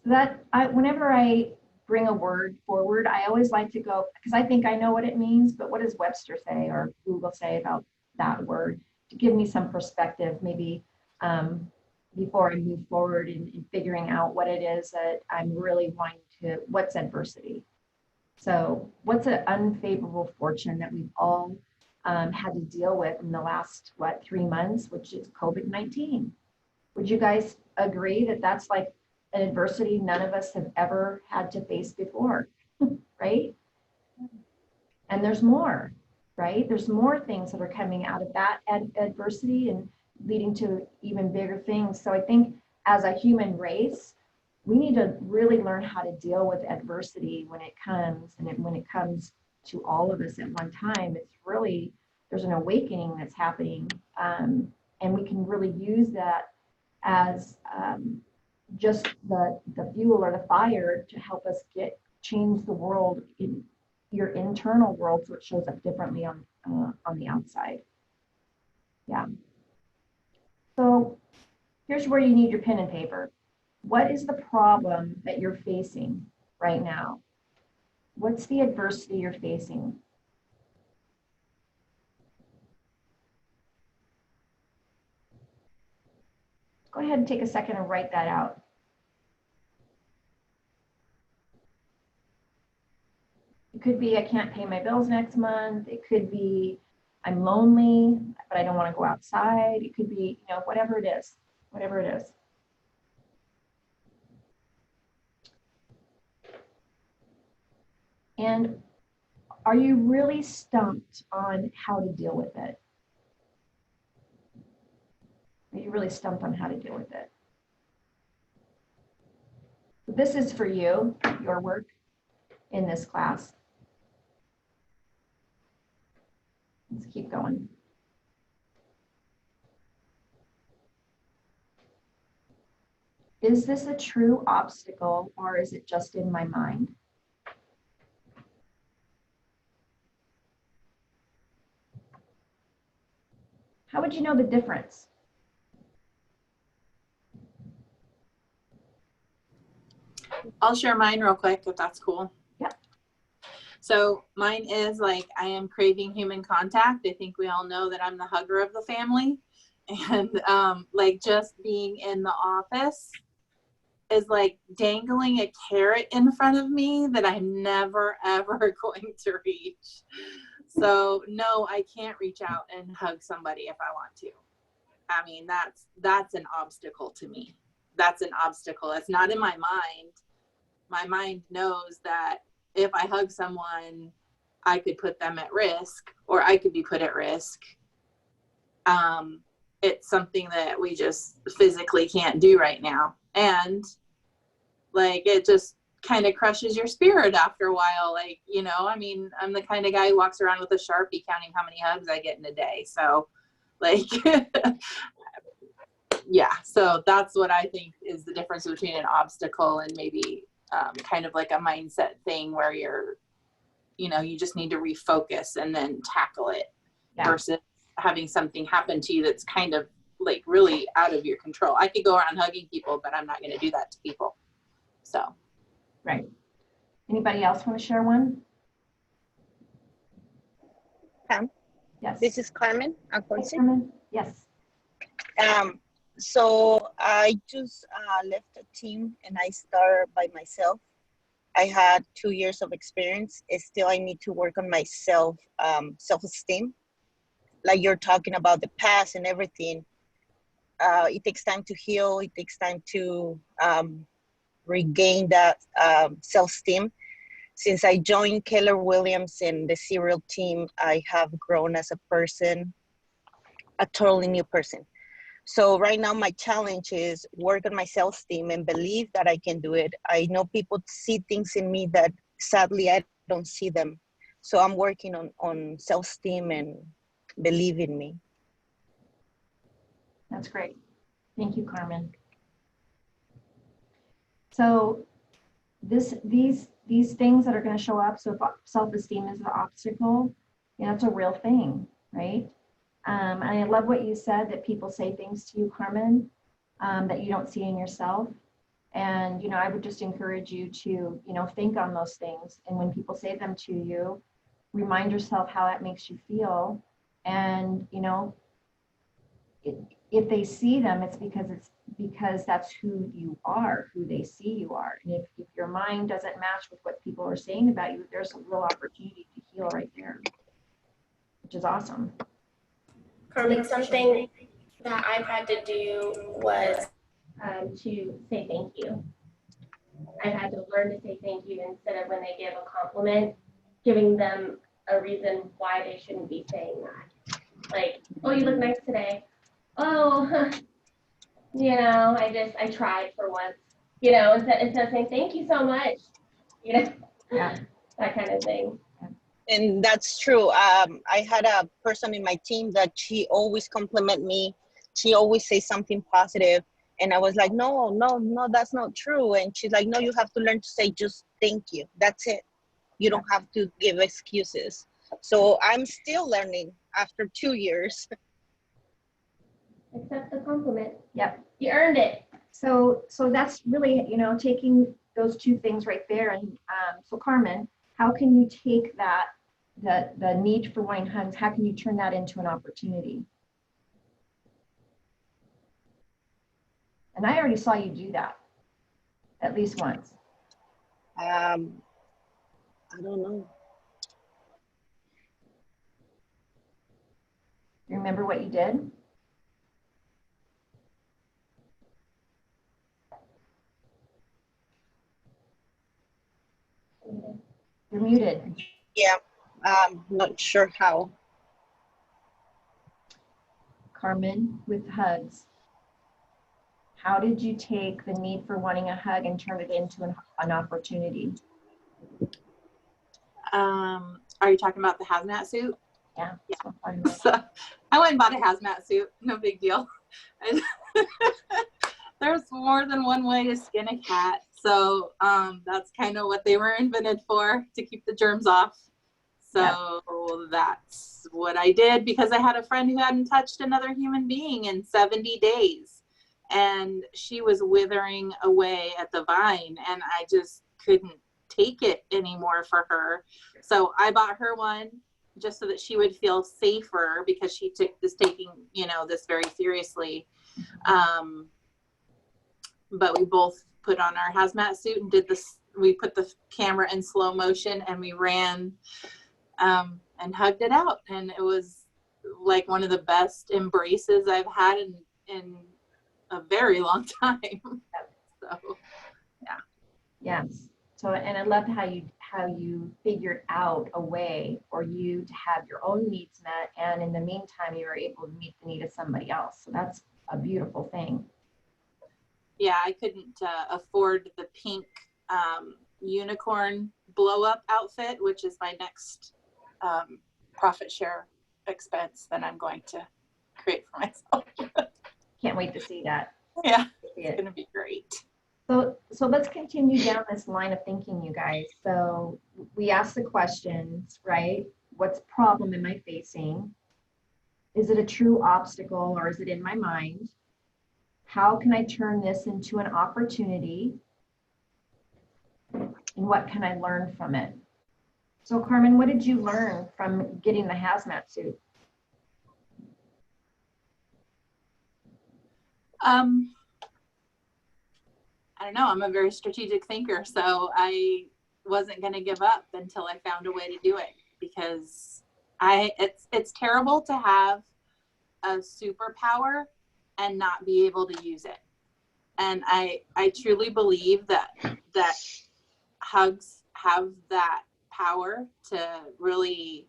So that whenever I bring a word forward, I always like to go, because I think I know what it means, but what does Webster say or Google say about that word to give me some perspective, maybe before I move forward in figuring out what it is that I'm really wanting to, what's adversity? So what's an unfavorable fortune that we've all had to deal with in the last, 3 months, which is COVID-19. Would you guys agree that that's like an adversity none of us have ever had to face before, right? And there's more, right? There's more things that are coming out of that adversity and leading to even bigger things. So I think as a human race, we need to really learn how to deal with adversity when it comes, and when it comes to all of us at one time. It's really, there's an awakening that's happening, and we can really use that as just the fuel or the fire to help us change the world in your internal world, so it shows up differently on the outside. Yeah. So here's where you need your pen and paper. What is the problem that you're facing right now? What's the adversity you're facing? Go ahead and take a second and write that out. It could be I can't pay my bills next month. It could be I'm lonely, but I don't want to go outside. It could be, whatever it is, whatever it is. And are you really stumped on how to deal with it? Are you really stumped on how to deal with it? This is for you, your work in this class. Let's keep going. Is this a true obstacle, or is it just in my mind? How would you know the difference? I'll share mine real quick if that's cool. Yep. So mine is like, I am craving human contact. I think we all know that I'm the hugger of the family. And like just being in the office is like dangling a carrot in front of me that I'm never, ever going to reach. So no, I can't reach out and hug somebody if I want to. I mean, that's an obstacle to me. That's an obstacle. It's not in my mind. My mind knows that if I hug someone, I could put them at risk, or I could be put at risk. It's something that we just physically can't do right now. And like, it just kind of crushes your spirit after a while. Like, I mean, I'm the kind of guy who walks around with a Sharpie counting how many hugs I get in a day. So like, yeah, so that's what I think is the difference between an obstacle and maybe kind of like a mindset thing where you just need to refocus and then tackle it, versus having something happen to you that's kind of like really out of your control. I could go around hugging people, but I'm not going to do that to people. So. Right. Anybody else want to share one? Pam? Yes. This is Carmen Alfonso. Carmen? Yes. So I just left a team and I started by myself. I had 2 years of experience. Still, I need to work on my self-esteem. Like you're talking about the past and everything. It takes time to heal. It takes time to regain that self-esteem. Since I joined Keller Williams and the serial team, I have grown as a person. a totally new person. So right now my challenge is work on my self-esteem and believe that I can do it. I know people see things in me that sadly I don't see them. So I'm working on self-esteem and believe in me. That's great. Thank you, Carmen. So these things that are going to show up, so if self-esteem is the obstacle, you know, it's a real thing, right? And I love what you said, that people say things to you, Carmen, that you don't see in yourself. And, you know, I would just encourage you to, you know, think on those things. And when people say them to you, remind yourself how that makes you feel. And, you know, if they see them, it's because that's who you are, who they see you are. And if your mind doesn't match with what people are saying about you, there's a real opportunity to heal right there, which is awesome. Carmen, something that I've had to do was to say thank you. I've had to learn to say thank you instead of when they give a compliment, giving them a reason why they shouldn't be saying that. Like, oh, you look nice today. Oh, you know, I tried for once. You know, instead of saying thank you so much. You know, Yeah. that kind of thing. And that's true. I had a person in my team that she always compliment me. She always say something positive. And I was like, no, that's not true. And she's like, no, you have to learn to say just thank you. That's it. You don't have to give excuses. So I'm still learning after 2 years. Accept the compliment. Yep. You earned it. So that's really, you know, taking those two things right there. And so Carmen, how can you take that, the need for wanting hugs, how can you turn that into an opportunity? And I already saw you do that at least once. I don't know. You remember what you did? You're muted. Yeah, not sure how. Carmen, with hugs, how did you take the need for wanting a hug and turn it into an opportunity? Are you talking about the hazmat suit? Yeah. So I went and bought a hazmat suit. No big deal. There's more than one way to skin a cat. So that's kind of what they were invented for, to keep the germs off. So that's what I did, because I had a friend who hadn't touched another human being in 70 days. And she was withering away at the vine, and I just couldn't take it anymore for her. So I bought her one just so that she would feel safer, because she is taking, you know, this very seriously. But we both put on our hazmat suit and did this. We put the camera in slow motion and we ran and hugged it out. And it was like one of the best embraces I've had in a very long time. So, yeah. Yes. So, and I loved how you figured out a way for you to have your own needs met, and in the meantime, you were able to meet the need of somebody else. So that's a beautiful thing. Yeah, I couldn't afford the pink unicorn blow up outfit, which is my next profit share expense that I'm going to create for myself. Can't wait to see that. Yeah, it's going to be great. So let's continue down this line of thinking, you guys. So we ask the questions, right? What's problem am I facing? Is it a true obstacle, or is it in my mind? How can I turn this into an opportunity? And what can I learn from it? So Carmen, what did you learn from getting the hazmat suit? I don't know. I'm a very strategic thinker, so I wasn't going to give up until I found a way to do it, because it's terrible to have a superpower and not be able to use it. And I truly believe that hugs have that power to really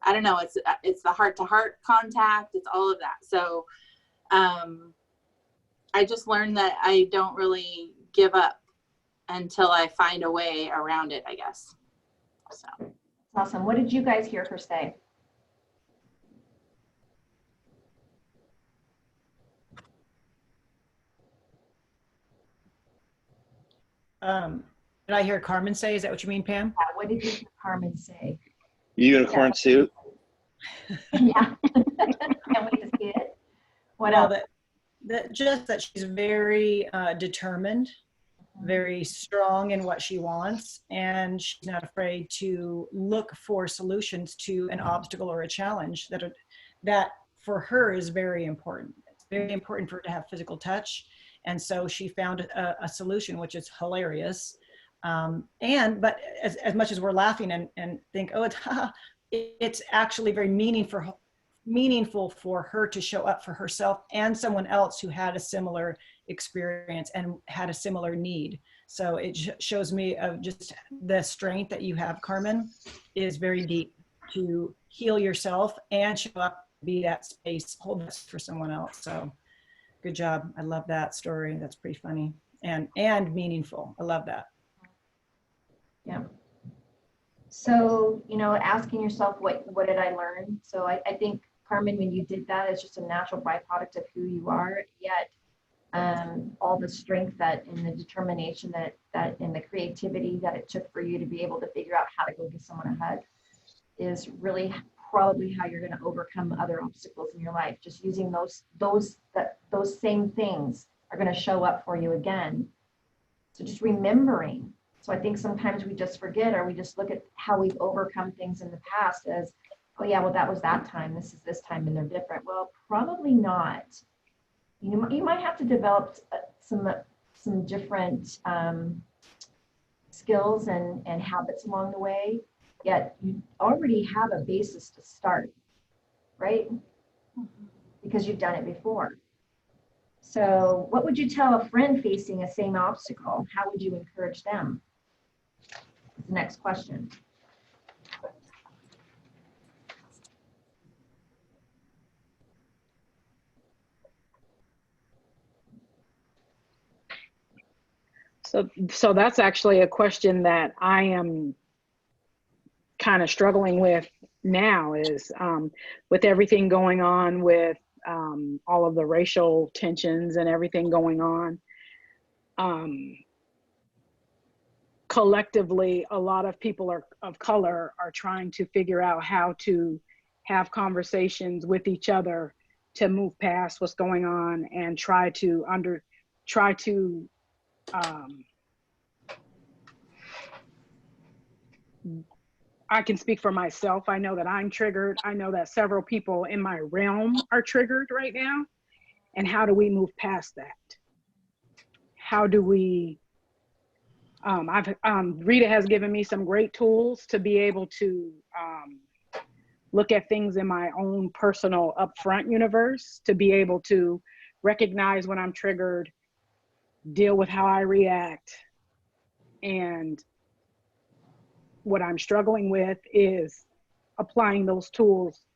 I don't know, it's the heart to heart contact. It's all of that. So, I just learned that I don't really give up until I find a way around it, I guess. So. Awesome. What did you guys hear her say? Did I hear Carmen say, is that what you mean, Pam? What did you hear Carmen say? Unicorn suit. Yeah. Can't wait to see it. What Well, else? just that she's very determined, very strong in what she wants, and she's not afraid to look for solutions to an obstacle or a challenge that for her is very important. It's very important for her to have physical touch, and so she found a solution, which is hilarious. But as much as we're laughing and think, oh, it's actually very meaningful for her to show up for herself and someone else who had a similar experience and had a similar need. So it shows me of just the strength that you have, Carmen, is very deep to heal yourself and show up, be that space, hold this for someone else. So good job. I love that story. That's pretty funny and meaningful. I love that. Yeah. So, asking yourself, what did I learn? So I think, Carmen, when you did that, it's just a natural byproduct of who you are, yet all the strength that and the determination that and the creativity that it took for you to be able to figure out how to go give someone a hug is really probably how you're going to overcome other obstacles in your life. Just using those same things are going to show up for you again. So just remembering. So I think sometimes we just forget, or we just look at how we've overcome things in the past as, oh yeah, well, that was that time, this is this time, and they're different. Well, probably not. You might have to develop some different skills and habits along the way, yet you already have a basis to start, right? Because you've done it before. So what would you tell a friend facing a same obstacle? How would you encourage them? The next question. So that's actually a question that I am kind of struggling with now is with everything going on with all of the racial tensions and everything going on. Collectively, a lot of people of color are trying to figure out how to have conversations with each other to move past what's going on and try to I can speak for myself. I know that I'm triggered. I know that several people in my realm are triggered right now. And how do we move past that? How do we, Rita has given me some great tools to be able to look at things in my own personal upfront universe, to be able to recognize when I'm triggered, deal with how I react. And what I'm struggling with is applying those tools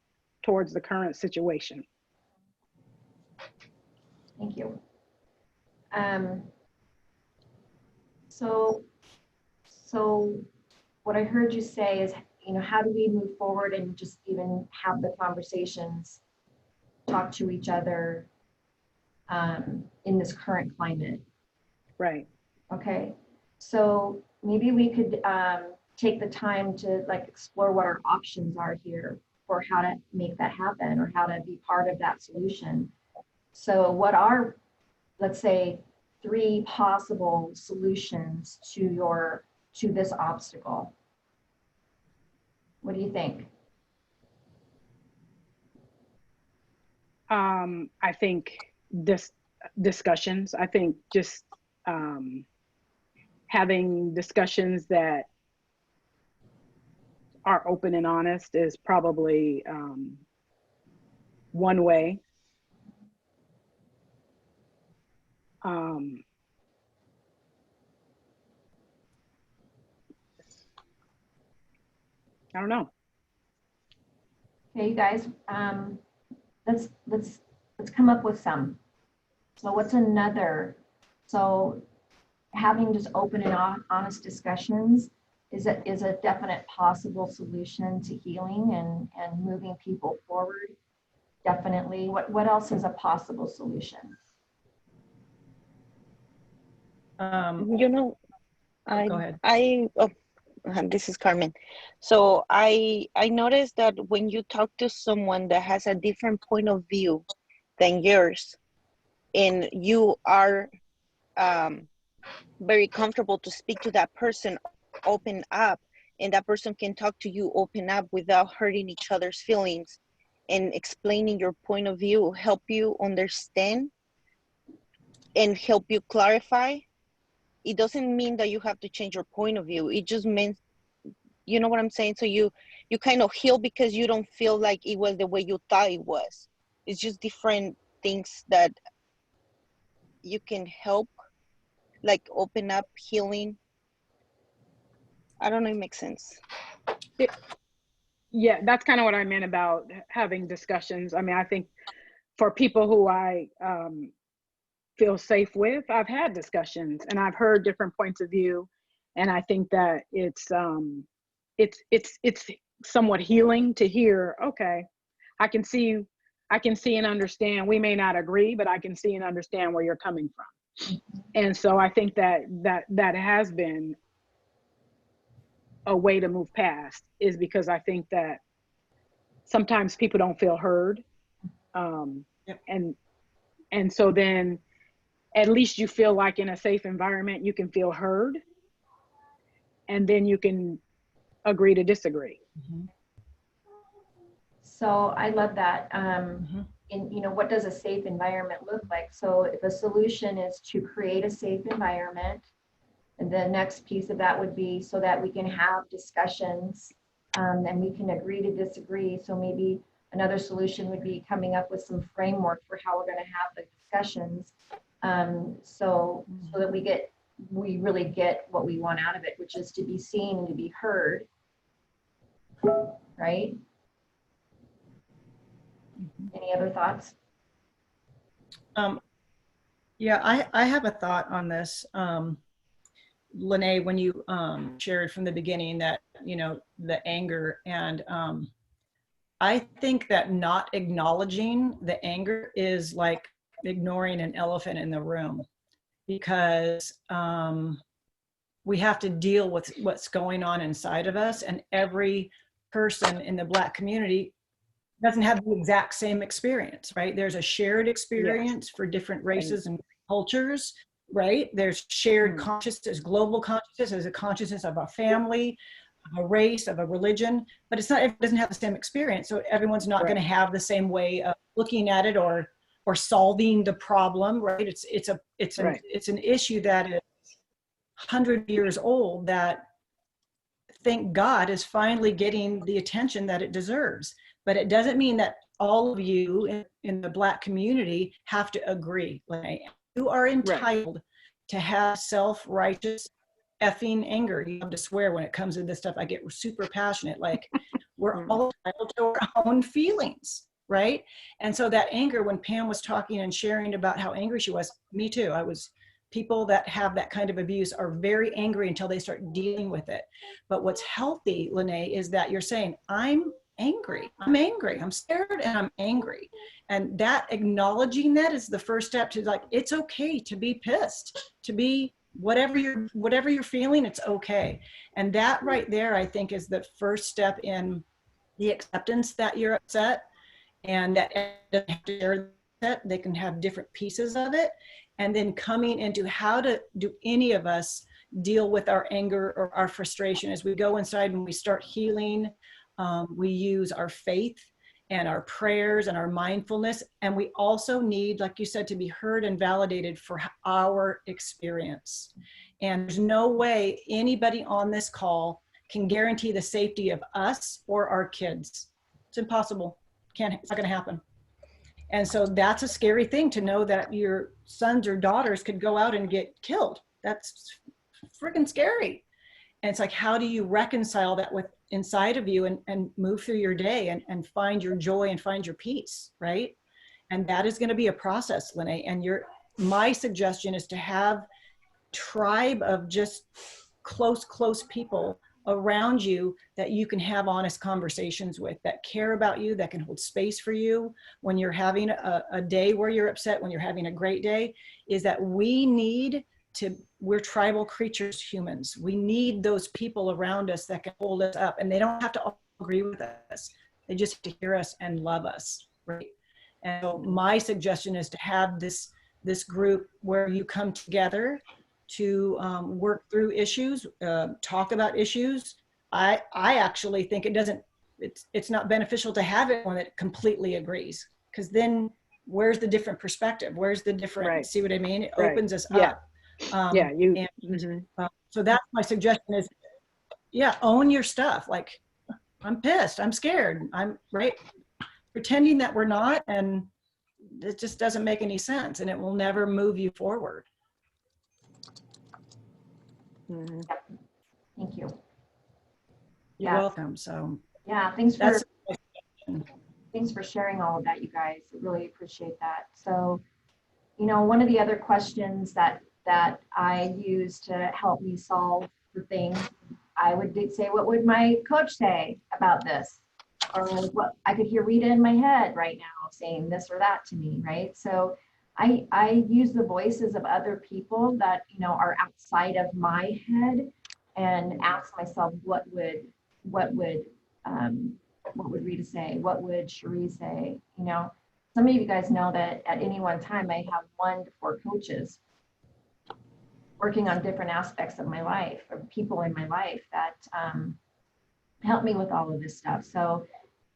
towards the current situation. Thank you. So what I heard you say is, how do we move forward and just even have the conversations, talk to each other in this current climate? Right. Okay. So maybe we could take the time to explore what our options are here for how to make that happen or how to be part of that solution. So what are, let's say, 3 possible solutions to this obstacle? What do you think? I think discussions. I think just having discussions that are open and honest is probably one way. I don't know. Okay, you guys, let's come up with some. So what's another? So having just open and honest discussions is a definite possible solution to healing and moving people forward. Definitely. What else is a possible solution? You know, Go ahead. This is Carmen. So I noticed that when you talk to someone that has a different point of view than yours, and you are very comfortable to speak to that person, open up, and that person can talk to you, open up without hurting each other's feelings, and explaining your point of view, help you understand and help you clarify. It doesn't mean that you have to change your point of view. It just means, you know what I'm saying? So you kind of heal because you don't feel like it was the way you thought it was. It's just different things that you can help, like open up, healing. I don't know if it makes sense. Yeah, that's kind of what I meant about having discussions. I mean, I think for people who I feel safe with, I've had discussions and I've heard different points of view, and I think that it's somewhat healing to hear. Okay, I can see and understand. We may not agree, but I can see and understand where you're coming from. And so I think that has been a way to move past, is because I think that sometimes people don't feel heard. Yep. And so then at least you feel like in a safe environment, you can feel heard, and then you can agree to disagree. Mm-hmm. So I love that. Mm-hmm. And what does a safe environment look like? So if a solution is to create a safe environment, and the next piece of that would be so that we can have discussions, and we can agree to disagree. So maybe another solution would be coming up with some framework for how we're going to have the discussions, so that we really get what we want out of it, which is to be seen and to be heard, right? Any other thoughts? Yeah, I have a thought on this. Lene, when you shared from the beginning that, the anger, and I think that not acknowledging the anger is like ignoring an elephant in the room, because we have to deal with what's going on inside of us, and every person in the Black community doesn't have the exact same experience, right? There's a shared experience for different races and cultures, right? There's shared consciousness, global consciousness, there's a consciousness of a family, of a race, of a religion, but it doesn't have the same experience. So everyone's not going to have the same way of looking at it or solving the problem, right? It's an issue that is 100 years old that, thank God, is finally getting the attention that it deserves. But it doesn't mean that all of you in the Black community have to agree. Like, you are entitled to have self-righteous effing anger. You have to swear when it comes to this stuff. I get super passionate. Like, we're all entitled to our own feelings, right? And so that anger, when Pam was talking and sharing about how angry she was, me too. People that have that kind of abuse are very angry until they start dealing with it. But what's healthy, Lene, is that you're saying, I'm angry, I'm scared, and I'm angry. And that, acknowledging that, is the first step to, like, it's okay to be pissed, to be whatever you're feeling, it's okay. And that right there, I think, is the first step in the acceptance that you're upset, and that doesn't have to share that. They can have different pieces of it. And then coming into how do any of us deal with our anger or our frustration as we go inside and we start healing. We use our faith and our prayers and our mindfulness. And we also need, like you said, to be heard and validated for our experience. And there's no way anybody on this call can guarantee the safety of us or our kids. It's impossible. It's not going to happen. And so that's a scary thing, to know that your sons or daughters could go out and get killed. That's freaking scary. And it's like, how do you reconcile that with inside of you and move through your day and find your joy and find your peace, right? And that is going to be a process, Lene. And my suggestion is to have tribe of just close people around you that you can have honest conversations with, that care about you, that can hold space for you when you're having a day where you're upset, when you're having a great day. Is that we're tribal creatures, humans. We need those people around us that can hold us up, and they don't have to all agree with us. They just have to hear us and love us, right? And so my suggestion is to have this group where you come together to work through issues, talk about issues. I actually think it's not beneficial to have it when it completely agrees, because then where's the different perspective? Where's the different, Right. see what I mean? It Right. opens us Yeah. up. So that's my suggestion is, own your stuff. Like, I'm pissed, I'm scared, I'm right. Pretending that we're not, and it just doesn't make any sense, and it will never move you forward. Thank you. You're Yes. welcome. So Yeah, thanks for that's sharing all of that, you guys. I really appreciate that. So, one of the other questions that I use to help me solve the things, I would say, what would my coach say about this? Or what I could hear Rita in my head right now saying this or that to me, right? So I use the voices of other people that, are outside of my head, and ask myself, what would Rita say? What would Cherie say? Some of you guys know that at any one time I have 1 to 4 coaches working on different aspects of my life, or people in my life that help me with all of this stuff. So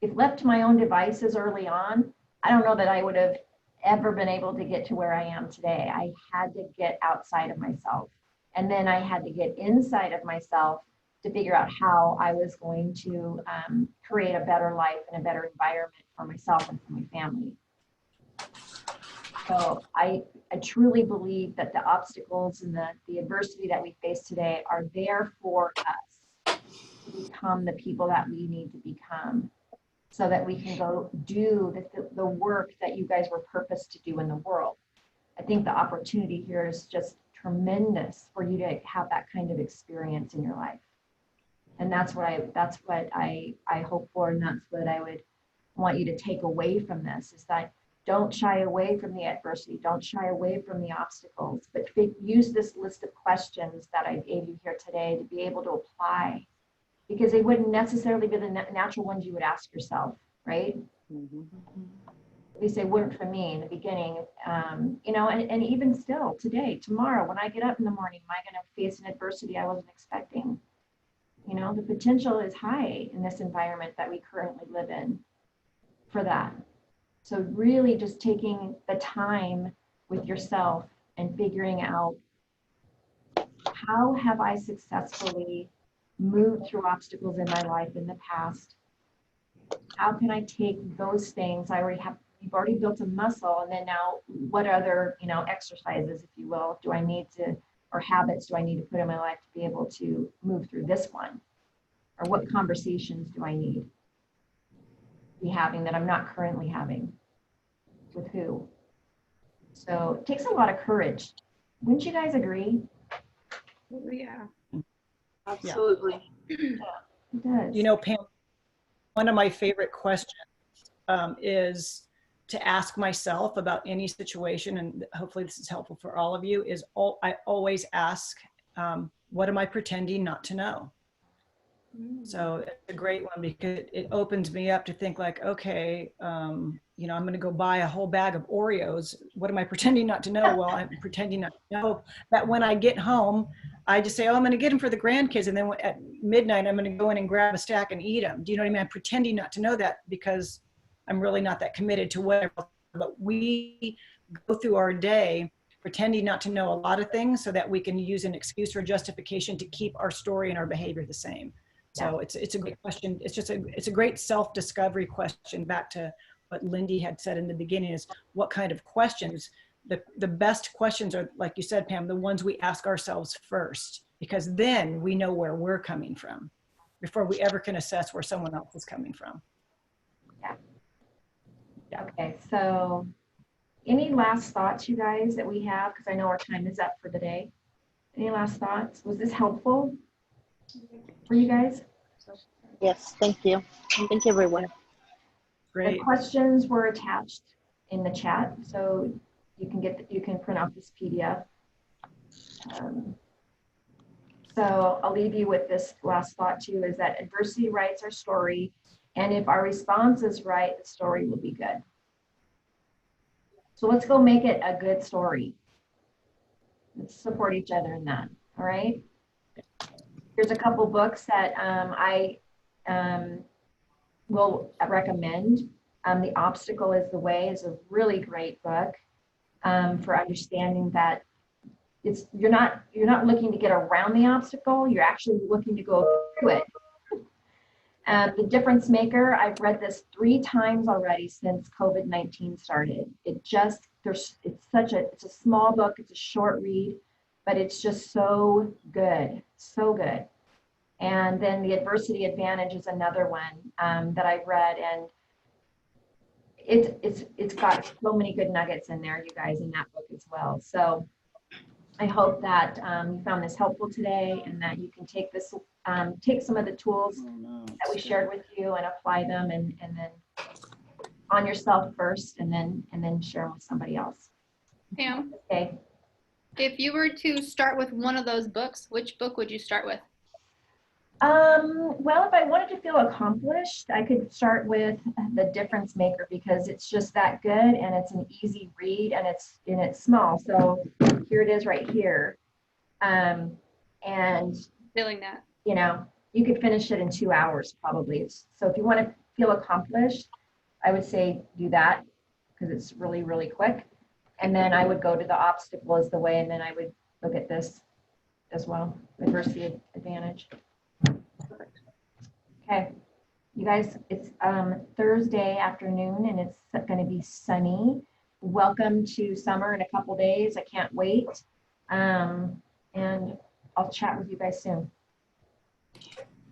if left to my own devices early on, I don't know that I would have ever been able to get to where I am today. I had to get outside of myself. And then I had to get inside of myself to figure out how I was going to create a better life and a better environment for myself and for my family. So I truly believe that the obstacles and the adversity that we face today are there for us to become the people that we need to become, so that we can go do the work that you guys were purposed to do in the world. I think the opportunity here is just tremendous for you to have that kind of experience in your life. And that's what I hope for, and that's what I would want you to take away from this, is that don't shy away from the adversity, don't shy away from the obstacles, but use this list of questions that I gave you here today to be able to apply, because they wouldn't necessarily be the natural ones you would ask yourself, right? At least they weren't for me in the beginning, and even still today, tomorrow, when I get up in the morning, am I going to face an adversity I wasn't expecting? The potential is high in this environment that we currently live in for that. So really just taking the time with yourself and figuring out, how have I successfully moved through obstacles in my life in the past? How can I take those things you've already built a muscle, and then now what other, exercises, if you will, do I need to, or habits do I need to put in my life to be able to move through this one? Or what conversations do I need to be having that I'm not currently having? With who? So it takes a lot of courage. Wouldn't you guys agree? Yeah. Absolutely. Yeah, it does. Pam, one of my favorite questions is to ask myself about any situation, and hopefully this is helpful for all of you, is I always ask, what am I pretending not to know? So it's a great one, because it opens me up to think like, okay, I'm going to go buy a whole bag of Oreos. What am I pretending not to know? Well, I'm pretending not to know that when I get home, I just say, oh, I'm going to get them for the grandkids. And then at midnight, I'm going to go in and grab a stack and eat them. Do you know what I mean? I'm pretending not to know that because I'm really not that committed to whatever. But we go through our day pretending not to know a lot of things so that we can use an excuse or justification to keep our story and our behavior the same. So it's a great question. It's a great self-discovery question. Back to what Lindy had said in the beginning, is what kind of questions, the best questions are, like you said, Pam, the ones we ask ourselves first. because then we know where we're coming from before we ever can assess where someone else is coming from. Okay, so any last thoughts, you guys, that we have? Because I know our time is up for the day. Any last thoughts? Was this helpful for you guys? Yes, thank you. Thank you, everyone. The Great. questions were attached in the chat, so you can print out this PDF. So I'll leave you with this last thought too, is that adversity writes our story, and if our response is right, the story will be good. So let's go make it a good story. Let's support each other in that, all right? Here's a couple books that I will recommend. The Obstacle is the Way is a really great book for understanding that you're not looking to get around the obstacle, you're actually looking to go through it. The Difference Maker, I've read this 3 times already since COVID-19 started. It's a small book, it's a short read, but it's just so good, so good. And then The Adversity Advantage is another one that I've read, and it's got so many good nuggets in there, you guys, in that book as well. So I hope that you found this helpful today, and that you can take this, take some of the tools that we shared with you and apply them, and then on yourself first, and then share them with somebody else. Pam, Okay. if you were to start with one of those books, which book would you start with? Well, if I wanted to feel accomplished, I could start with The Difference Maker, because it's just that good, and it's an easy read, and it's small. So here it is right here. And Feeling that. you know, you could finish it in 2 hours probably. So if you want to feel accomplished, I would say do that, because it's really, really quick. And then I would go to The Obstacle is the Way, and then I would look at this as well, Adversity Advantage. Okay, you guys, it's Thursday afternoon, and it's going to be sunny. Welcome to summer in a couple days. I can't wait. And I'll chat with you guys soon.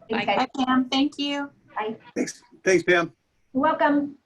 Thanks, guys. Bye, Pam. Thank you. Bye. Thanks, Pam. You're welcome.